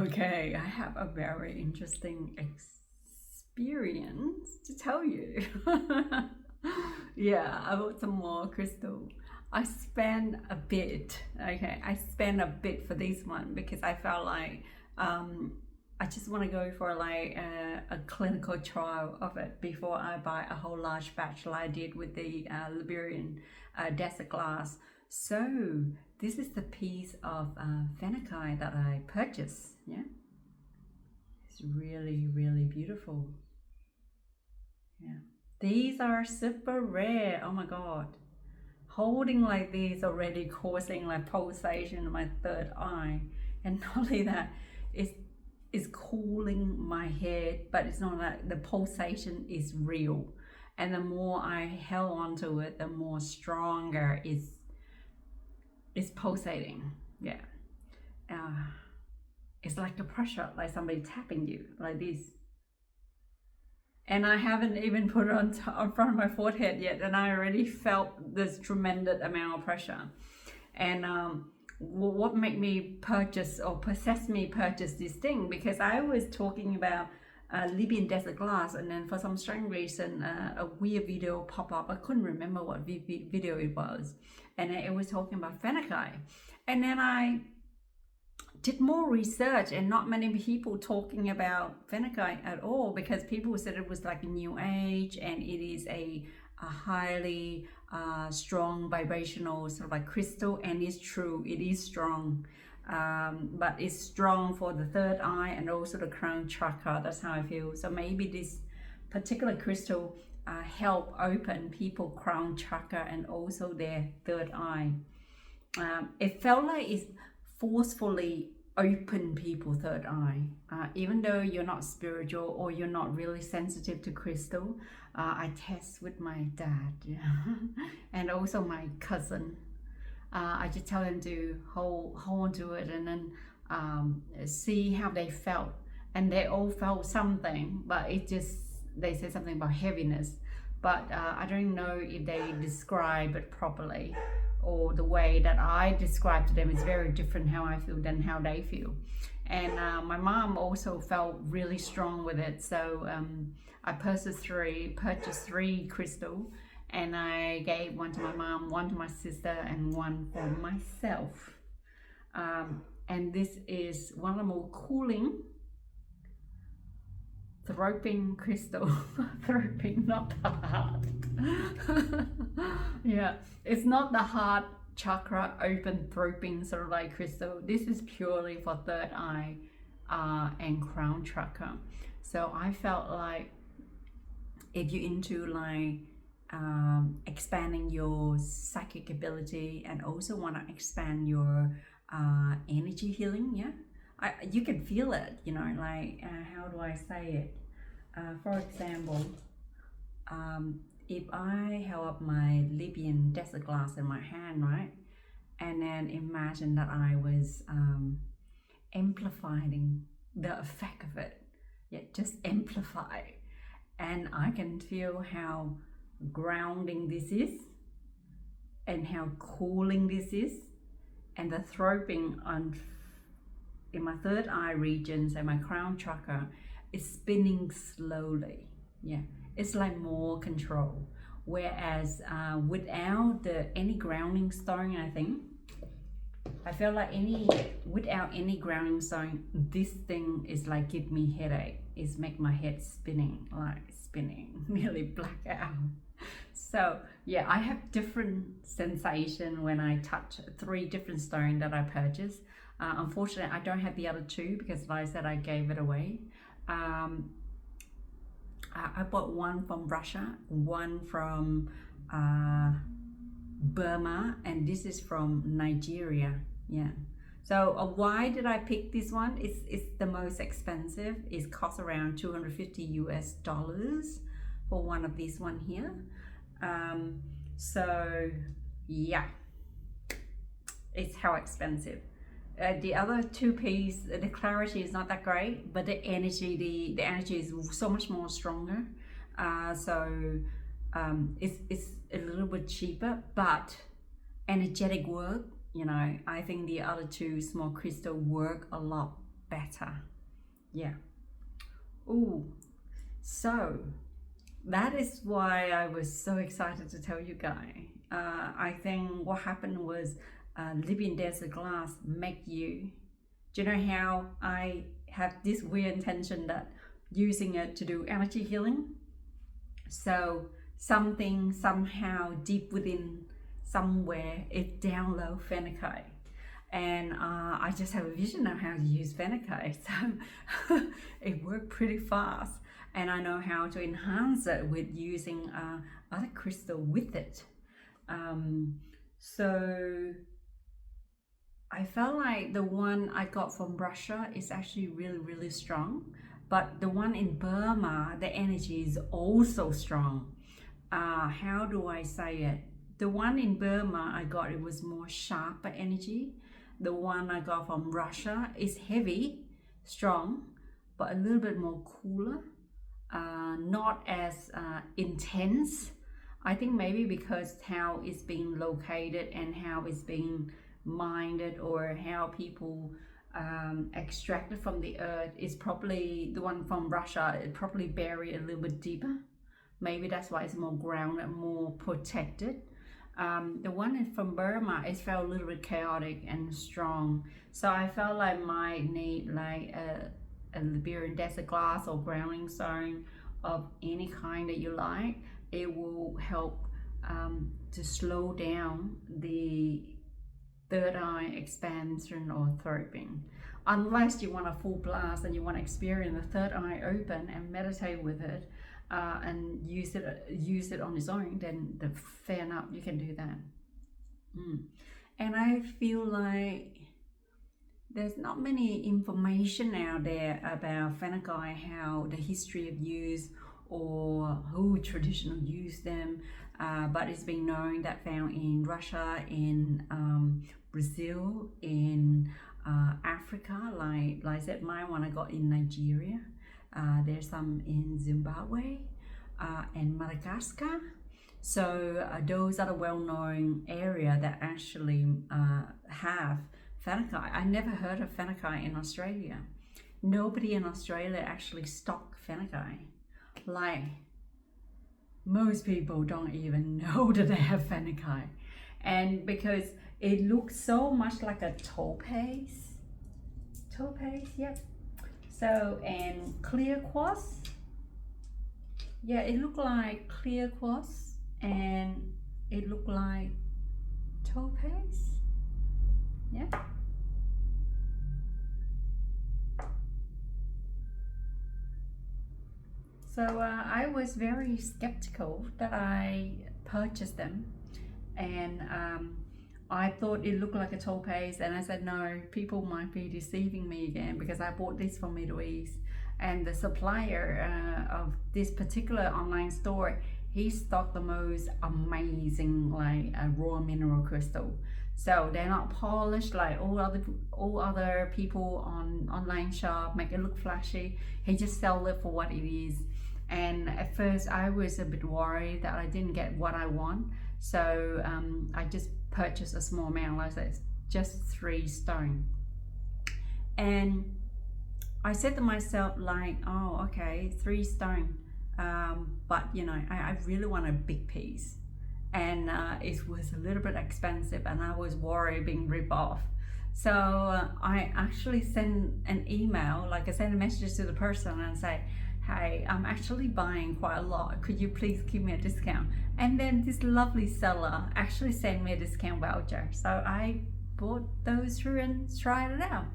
Okay, I have a very interesting experience to tell you. Yeah, I bought some more crystal. I spent a bit, okay, I spent a bit for this one because I felt like um, I just want to go for like a clinical trial of it before I buy a whole large batch like I did with the Liberian desert glass. So this is the piece of Fenaki that I purchased. Yeah, it's really, really beautiful. Yeah, these are super rare. Oh my god, holding like this already causing like pulsation in my third eye, and not only that, it's cooling my head, but it's not like the pulsation is real. And the more I held onto it, the more stronger it's pulsating. Yeah. Uh, it's like a pressure, like somebody tapping you like this. And I haven't even put it on front of my forehead yet, and I already felt this tremendous amount of pressure. And what made me purchase or possess me purchase this thing, because I was talking about Libyan desert glass, and then for some strange reason a weird video pop up. I couldn't remember what video it was, and it was talking about Fenaki. And then I did more research, and not many people talking about Fenaki at all, because people said it was like a new age and it is a highly strong vibrational sort of like crystal. And it's true, it is strong, but it's strong for the third eye and also the crown chakra. That's how I feel. So maybe this particular crystal help open people crown chakra and also their third eye. It felt like it's forcefully open people third eye, even though you're not spiritual or you're not really sensitive to crystal. I test with my dad, yeah. And also my cousin. I just tell them to hold on to it, and then see how they felt, and they all felt something, but it just, they said something about heaviness, but I don't know if they describe it properly, or the way that I describe to them is very different how I feel than how they feel. And my mom also felt really strong with it, so I purchased three crystal, and I gave one to my mom, one to my sister, and one for myself. And this is one of the more cooling thropping crystal. Thropping, not the heart. Yeah, it's not the heart chakra open thropping sort of like crystal. This is purely for third eye and crown chakra. So I felt like if you're into like expanding your psychic ability and also want to expand your energy healing, yeah, you can feel it, you know, like how do I say it? For example, if I held up my Libyan desert glass in my hand, right, and then imagine that I was amplifying the effect of it, yeah, just amplify, and I can feel how grounding this is and how cooling this is, and the throbbing on in my third eye regions and my crown chakra is spinning slowly. Yeah, it's like more control. Whereas without any grounding stone, I feel like without any grounding stone, this thing is like give me headache. It's make my head spinning, nearly black out. So yeah, I have different sensation when I touch three different stones that I purchased. Unfortunately, I don't have the other two because, like I said, I gave it away. I bought one from Russia, one from Burma, and this is from Nigeria. Yeah. So why did I pick this one? It's the most expensive. It costs around $250 for one of these one here. So yeah, it's how expensive. The other two piece, the clarity is not that great, but the energy is so much more stronger. So it's a little bit cheaper, but energetic work, you know, I think the other two small crystal work a lot better. Yeah. Ooh, so that is why I was so excited to tell you guys. I think what happened was Living Desert Glass make you. Do you know how I have this weird intention that using it to do energy healing? So something somehow deep within somewhere it download Fenacay. And I just have a vision of how to use Fenacay, so it worked pretty fast, and I know how to enhance it with using other crystal with it. So I felt like the one I got from Russia is actually really strong, but the one in Burma, the energy is also strong. How do I say it? The one in Burma I got, it was more sharper energy. The one I got from Russia is heavy, strong, but a little bit more cooler, not as intense. I think maybe because how it's being located and how it's being mined, or how people extracted from the earth, is probably the one from Russia. It probably buried a little bit deeper. Maybe that's why it's more grounded, more protected. The one from Burma, it felt a little bit chaotic and strong. So I felt like I need like a Liberian Desert Glass or grounding stone of any kind that you like. It will help to slow down the third eye expansion or throbbing. Unless you want a full blast and you want to experience the third eye open and meditate with it, and use it on its own, then fair enough, you can do that. And I feel like there's not many information out there about Fenacay, how the history of use or who traditionally used them, but it's been known that found in Russia, in Brazil, in Africa, like I said, my one I got in Nigeria. There's some in Zimbabwe and Madagascar. So those are the well-known area that actually have Fenacay. I never heard of Fenacay in Australia. Nobody in Australia actually stock Fenacay. Like, most people don't even know that they have Fenacay. And because it looks so much like a topaz, yep. So, and clear quartz, yeah, it looked like clear quartz and it looked like topaz, yeah. So I was very skeptical that I purchased them, and I thought it looked like a topaz, and I said no, people might be deceiving me again, because I bought this from Middle East, and the supplier of this particular online store, he stocked the most amazing like raw mineral crystal. So they're not polished like all other people on online shop make it look flashy. He just sell it for what it is. And at first I was a bit worried that I didn't get what I want, so I just purchased a small amount, like I said, just 3 stone. And I said to myself like, oh okay, 3 stone, but you know, I really want a big piece, and it was a little bit expensive, and I was worried being ripped off. So I actually sent an email, like I sent a message to the person and say, hey, I'm actually buying quite a lot, could you please give me a discount? And then this lovely seller actually sent me a discount voucher, so I bought those through and tried it out.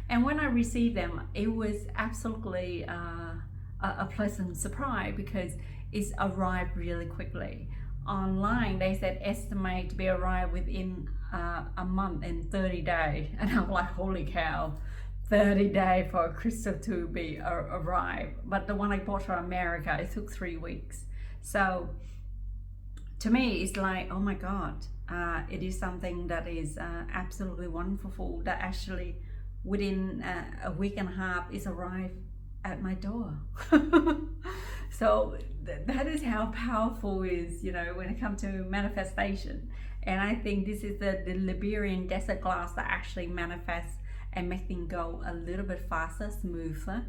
And when I received them, it was absolutely a pleasant surprise, because it's arrived really quickly. Online they said estimate to be arrived within a month and 30 days, and I'm like, holy cow, 30 days for a crystal to be arrived. But the one I bought from America, it took 3 weeks. So to me it's like, oh my god, it is something that is absolutely wonderful, that actually within a week and a half is arrived at my door. So that is how powerful it is, you know, when it comes to manifestation. And I think this is the Liberian Desert Glass that actually manifests and make things go a little bit faster, smoother.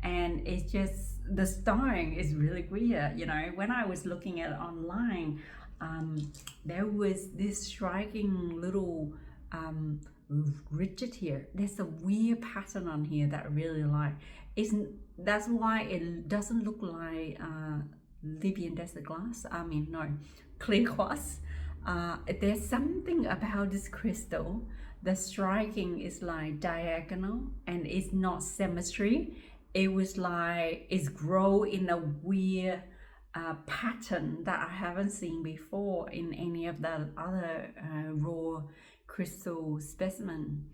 And it's just, the stone is really weird. When I was looking at it online, there was this striking little rigid here. There's a weird pattern on here that I really like. That's why it doesn't look like Libyan desert glass. Clear quartz. There's something about this crystal. The striking is like diagonal, and it's not symmetry. It was like it's grow in a weird pattern that I haven't seen before in any of the other raw crystal specimen.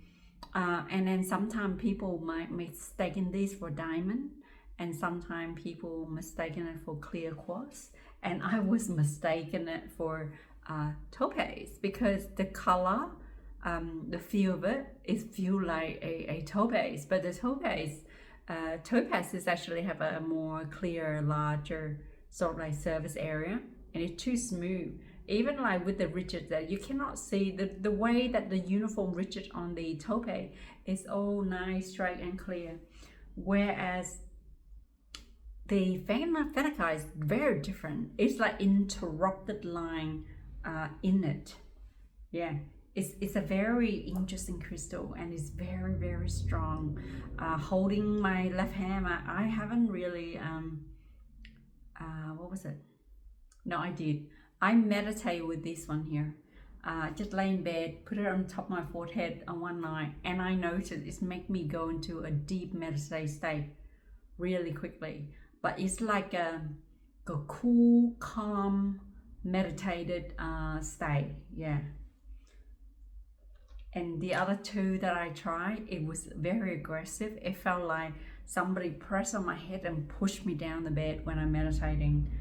And then sometimes people might mistake this for diamond, and sometimes people mistaken it for clear quartz, and I was mistaken it for topaz, because the color, the feel of it feel like a topaz, but the topaz is actually have a more clear, larger sort of like surface area, and it's too smooth. Even like with the ridges, that you cannot see the way that the uniform ridges on the topaz is all nice, straight and clear, whereas the phenakite is very different. It's like interrupted line in it. Yeah, it's a very interesting crystal, and it's very, very strong. Holding my left hand, I haven't really what was it? No, I did. I meditate with this one here. Just lay in bed, put it on top of my forehead on one night, and I noticed it's make me go into a deep meditative state really quickly. But it's like a cool, calm, meditated state. Yeah. And the other two that I tried, it was very aggressive. It felt like somebody pressed on my head and pushed me down the bed when I'm meditating.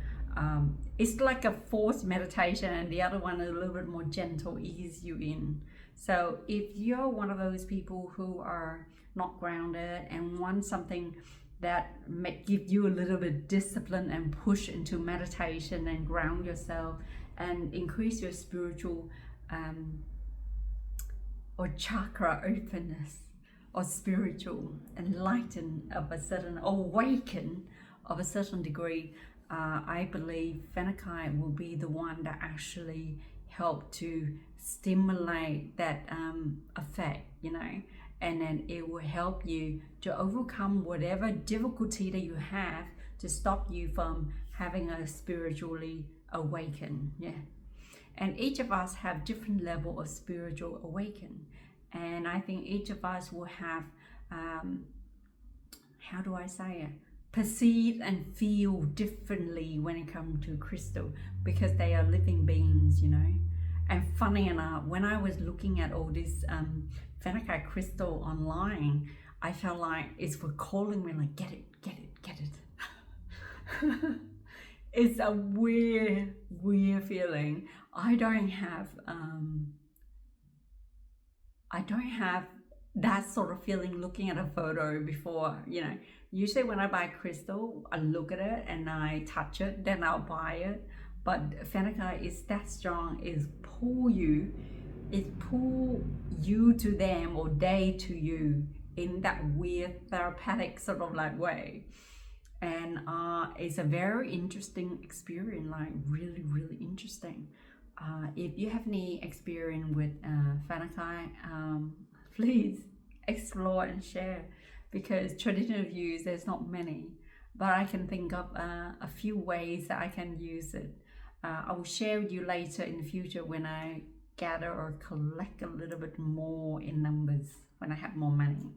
It's like a forced meditation, and the other one is a little bit more gentle, ease you in. So if you're one of those people who are not grounded and want something that may give you a little bit discipline and push into meditation and ground yourself and increase your spiritual or chakra openness, or spiritual enlighten of a certain, awaken of a certain degree, I believe phenakite will be the one that actually help to stimulate that effect, and then it will help you to overcome whatever difficulty that you have to stop you from having a spiritually awaken. Yeah. And each of us have different level of spiritual awaken, and I think each of us will have how do I say it, perceive and feel differently when it comes to crystal, because they are living beings. And funny enough, when I was looking at all this phenakite crystal online, I felt like it's for calling me like, get it. It's a weird feeling. I don't have that sort of feeling looking at a photo before. Usually when I buy crystal, I look at it and I touch it, then I'll buy it. But phenakite is that strong, it pull you to them, or they to you, in that weird therapeutic sort of like way. And it's a very interesting experience, like really, really interesting. If you have any experience with phenakite, please explore and share, because traditional views, there's not many, but I can think of a few ways that I can use it. I will share with you later in the future when I gather or collect a little bit more in numbers, when I have more money.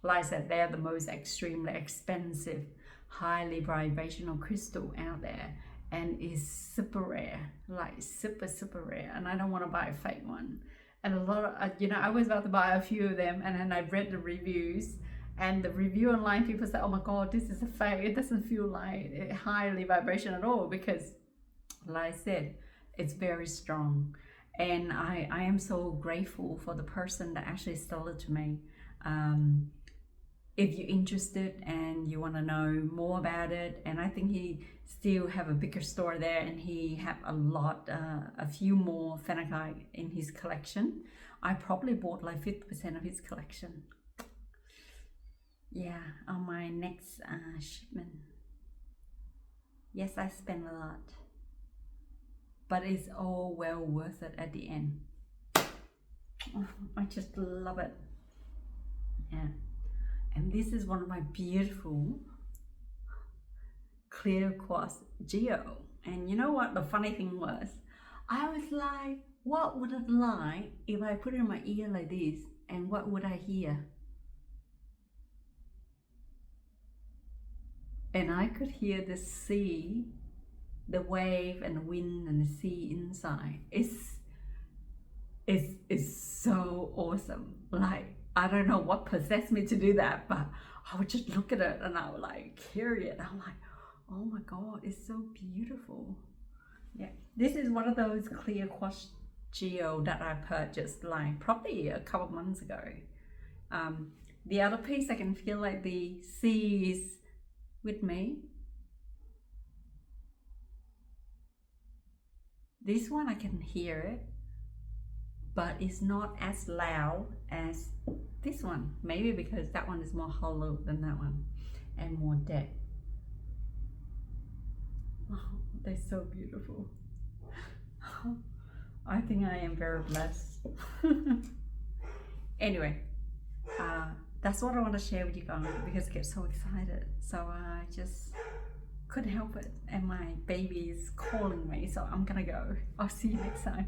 Like I said, they're the most extremely expensive, highly vibrational crystal out there, and is super rare, like super rare, and I don't want to buy a fake one. And a lot of I was about to buy a few of them, and then I read the reviews, and the review online, people say, oh my god, this is a fake, it doesn't feel like highly vibration at all, because like I said, it's very strong. And I am so grateful for the person that actually sold it to me. If you're interested and you want to know more about it, and I think he still have a bigger store there, and he have a few more phenakite in his collection. I probably bought like 50% of his collection. yeah, on my next shipment. Yes, I spend a lot, but it's all well worth it at the end. Oh, I just love it. Yeah, and this is one of my beautiful clear quartz geo. And you know what the funny thing was? I was like, what would it like if I put it in my ear like this, and what would I hear? And I could hear the sea, the wave and the wind and the sea inside. It's so awesome. Like, I don't know what possessed me to do that, but I would just look at it and I would like carry it. I'm like, oh my god, it's so beautiful. Yeah, this is one of those clear quartz geo that I purchased like probably a couple months ago. The other piece, I can feel like the sea is with me. This one I can hear it, but it's not as loud as this one. Maybe because that one is more hollow than that one and more depth. Oh, they're so beautiful. I think I am very blessed. Anyway, that's what I want to share with you guys because I get so excited. So I just couldn't help it, and my baby is calling me, so I'm gonna go. I'll see you next time.